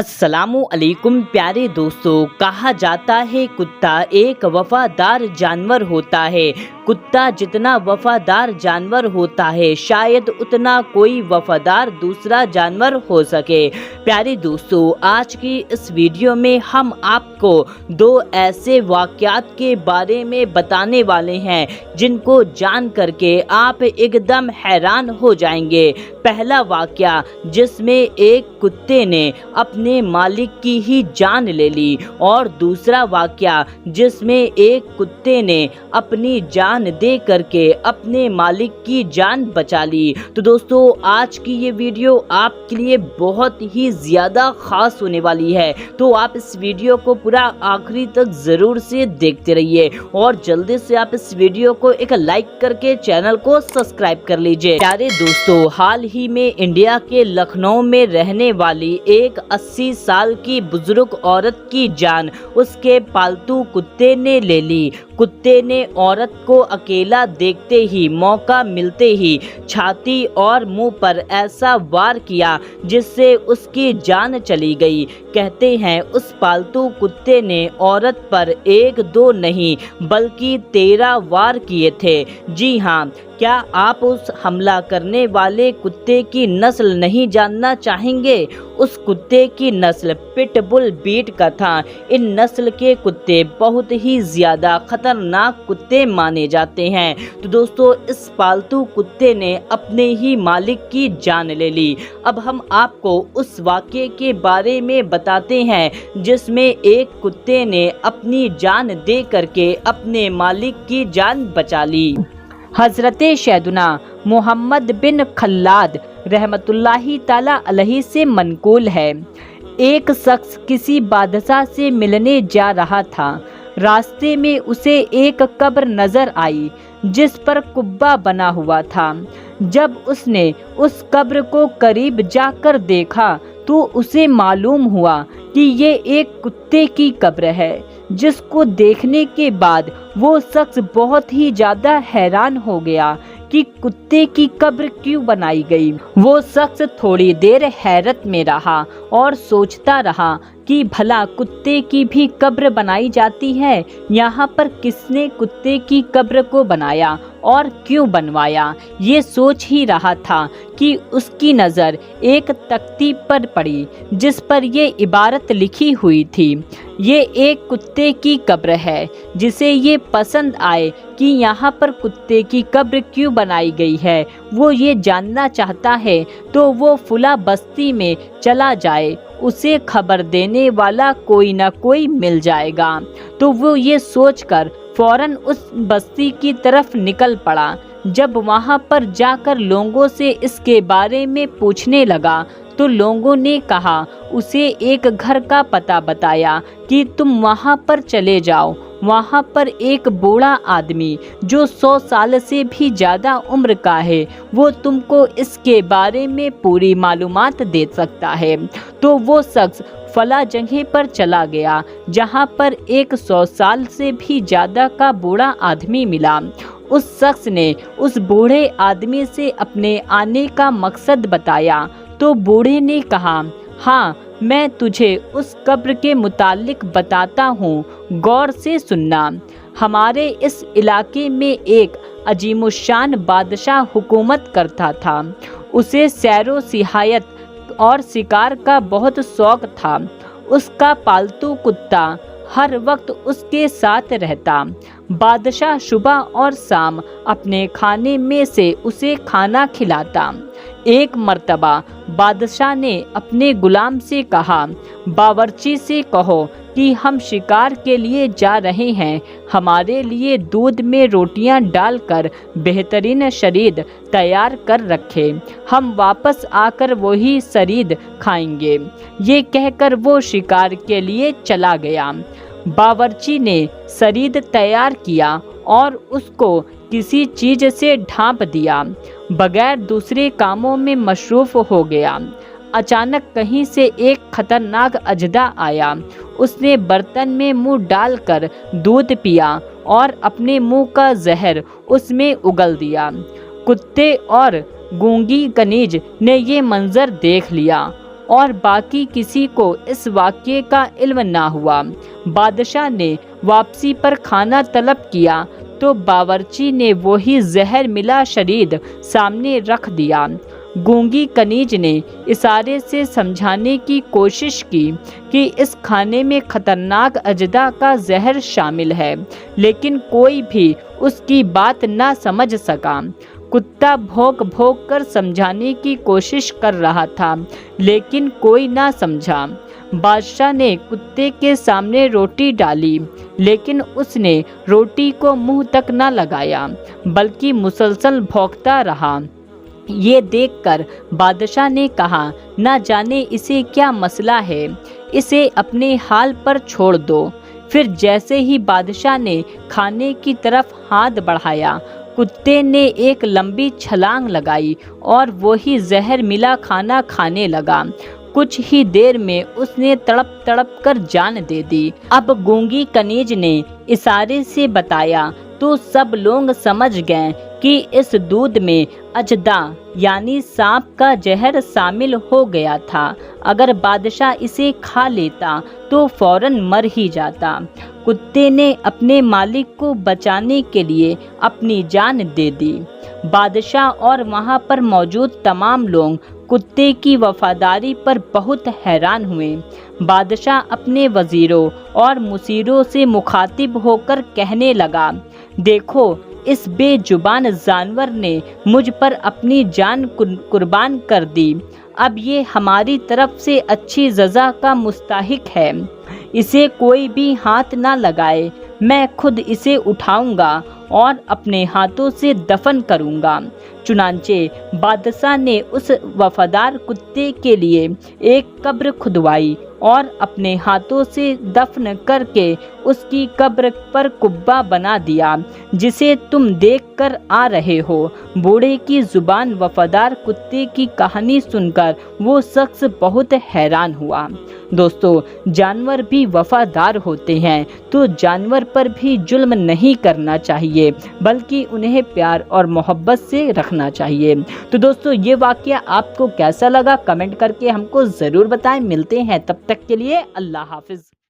अस्सलामु अलैकुम प्यारे दोस्तों। कहा जाता है कुत्ता एक वफादार जानवर होता है। कुत्ता जितना वफादार जानवर होता है शायद उतना कोई वफादार दूसरा जानवर हो सके। प्यारे दोस्तों, आज की इस वीडियो में हम आपको दो ऐसे वाक़यात के बारे में बताने वाले हैं जिनको जान करके आप एकदम हैरान हो जाएंगे। पहला वाक़या जिसमें एक कुत्ते ने अपने मालिक की ही जान ले ली और दूसरा वाक़या जिसमें एक कुत्ते ने अपनी जान दे करके अपने मालिक की जान बचा ली। तो दोस्तों, आज की ये वीडियो आपके लिए बहुत ही ज़्यादा ख़ास होने वाली है, तो आप इस वीडियो को पूरा आखिरी तक ज़रूर से देखते रहिए और जल्दी से आप इस वीडियो को एक लाइक करके चैनल को सब्सक्राइब कर लीजिए। प्यारे दोस्तों, हाल ही में इंडिया के लखनऊ में रहने वाली एक 80 साल की बुजुर्ग औरत की जान उसके पालतू कुत्ते ने ले ली। कुत्ते ने औरत को अकेला देखते ही, मौका मिलते ही छाती और मुंह पर ऐसा वार किया जिससे उसकी जान चली गई। कहते हैं उस पालतू कुत्ते ने औरत पर एक दो नहीं बल्कि 13 वार किए थे। जी हाँ, क्या आप उस हमला करने वाले कुत्ते की नस्ल नहीं जानना चाहेंगे? उस कुत्ते की नस्ल पिटबुल बीट का था। इन नस्ल के कुत्ते बहुत ही ज़्यादा खतरनाक कुत्ते माने जाते हैं। तो दोस्तों, इस पालतू कुत्ते ने अपने ही मालिक की जान ले ली। अब हम आपको उस वाक़ये के बारे में बताते हैं जिसमें एक कुत्ते ने अपनी जान दे करके अपने मालिक की जान बचा ली। हज़रत सैयदना मोहम्मद बिन खल्लाद रहमतुल्लाहि ताला अलैहि से मनकूल है। एक शख्स किसी बादशाह से मिलने जा रहा था। रास्ते में उसे एक कब्र नजर आई जिस पर कुब्बा बना हुआ था। जब उसने उस कब्र को करीब जाकर देखा तो उसे मालूम हुआ कि ये एक कुत्ते की कब्र है, जिसको देखने के बाद वो शख्स बहुत ही ज़्यादा हैरान हो गया कि कुत्ते की कब्र क्यों बनाई गई। वो शख्स थोड़ी देर हैरत में रहा और सोचता रहा कि भला कुत्ते की भी कब्र बनाई जाती है, यहाँ पर किसने कुत्ते की कब्र को बनाया और क्यों बनवाया। ये सोच ही रहा था कि उसकी नज़र एक तख्ती पर पड़ी जिस पर ये इबारत लिखी हुई थी, ये एक कुत्ते की कब्र है। जिसे ये पसंद आए कि यहाँ पर कुत्ते की कब्र क्यों बनाई गई है, वो ये जानना चाहता है तो वो फुला बस्ती में चला जाए, उसे खबर देने वाला कोई ना कोई मिल जाएगा। तो वो ये सोचकर फौरन उस बस्ती की तरफ निकल पड़ा। जब वहाँ पर जाकर लोगों से इसके बारे में पूछने लगा तो लोगों ने कहा, उसे एक घर का पता बताया कि तुम वहाँ पर चले जाओ। वहाँ पर एक बूढ़ा आदमी जो 100 साल से भी ज़्यादा उम्र का है, वो तुमको इसके बारे में पूरी मालूमात दे सकता है। तो वो शख्स फला जगह पर चला गया जहाँ पर एक 100 साल से भी ज़्यादा का बूढ़ा आदमी मिला। उस शख्स ने उस बूढ़े आदमी से अपने आने का मकसद बताया तो बूढ़े ने कहा, हाँ, मैं तुझे उस कब्र के मुतालिक बताता हूँ, गौर से सुनना। हमारे इस इलाके में एक अजीमुशान बादशाह हुकूमत करता था। उसे सैरो सियाहत और शिकार का बहुत शौक था। उसका पालतू कुत्ता हर वक्त उसके साथ रहता। बादशाह सुबह और शाम अपने खाने में से उसे खाना खिलाता। एक मर्तबा बादशाह ने अपने गुलाम से कहा, बावर्ची से कहो कि हम शिकार के लिए जा रहे हैं, हमारे लिए दूध में रोटियां डालकर बेहतरीन शरीद तैयार कर रखे, हम वापस आकर वही शरीद खाएंगे। ये कहकर वो शिकार के लिए चला गया। बावर्ची ने शरीद तैयार किया और उसको किसी चीज़ से ढांप दिया, बगैर दूसरे कामों में मशरूफ़ हो गया। अचानक कहीं से एक खतरनाक अजदा आया। उसने बर्तन में मुंह डालकर दूध पिया और अपने मुंह का जहर उसमें उगल दिया। कुत्ते और गूंगी कनीज ने ये मंजर देख लिया اور باقی کسی کو اس واقعے کا علم نہ ہوا۔ بادشاہ نے واپسی پر کھانا طلب کیا تو باورچی نے وہی زہر ملا شرید سامنے رکھ دیا۔ گونگی کنیج نے اشارے سے سمجھانے کی کوشش کی کہ اس کھانے میں خطرناک اجزا کا زہر شامل ہے، لیکن کوئی بھی اس کی بات نہ سمجھ سکا۔ کتا بھونک بھونک کر سمجھانے کی کوشش کر رہا تھا، لیکن کوئی نہ سمجھا۔ بادشاہ نے کتے کے سامنے روٹی ڈالی، لیکن اس نے روٹی کو منہ تک نہ لگایا بلکہ مسلسل بھونکتا رہا۔ یہ دیکھ کر بادشاہ نے کہا، نہ جانے اسے کیا مسئلہ ہے، اسے اپنے حال پر چھوڑ دو۔ پھر جیسے ہی بادشاہ نے کھانے کی طرف ہاتھ بڑھایا، کتے نے ایک لمبی چھلانگ لگائی اور وہی زہر ملا کھانا کھانے لگا۔ کچھ ہی دیر میں اس نے تڑپ تڑپ کر جان دے دی۔ اب گونگی کنیج نے اشارے سے بتایا تو سب لوگ سمجھ گئے کہ اس دودھ میں اجدا یعنی سانپ کا زہر شامل ہو گیا تھا۔ اگر بادشاہ اسے کھا لیتا تو فوراً مر ہی جاتا۔ کتے نے اپنے مالک کو بچانے کے لیے اپنی جان دے دی۔ بادشاہ اور وہاں پر موجود تمام لوگ کتے کی وفاداری پر بہت حیران ہوئے۔ بادشاہ اپنے وزیروں اور مشیروں سے مخاطب ہو کر کہنے لگا، دیکھو، اس بے زبان جانور نے مجھ پر اپنی جان قربان کر دی۔ اب یہ ہماری طرف سے اچھی سزا کا مستحق ہے۔ اسے کوئی بھی ہاتھ نہ لگائے، میں خود اسے اٹھاؤں گا اور اپنے ہاتھوں سے دفن کروں گا۔ چنانچہ بادشاہ نے اس وفادار کتے کے لیے ایک قبر کھدوائی اور اپنے ہاتھوں سے دفن کر کے اس کی قبر پر قبہ بنا دیا، جسے تم دیکھ کر آ رہے ہو۔ بوڑھے کی زبان وفادار کتے کی کہانی سن کر وہ شخص بہت حیران ہوا۔ دوستو، جانور بھی وفادار ہوتے ہیں، تو جانور پر بھی ظلم نہیں کرنا چاہیے، بلکہ انہیں پیار اور محبت سے رکھنا چاہیے۔ تو دوستو، یہ واقعہ آپ کو کیسا لگا کمنٹ کر کے ہم کو ضرور بتائیں۔ ملتے ہیں، تب تک کے لیے اللہ حافظ۔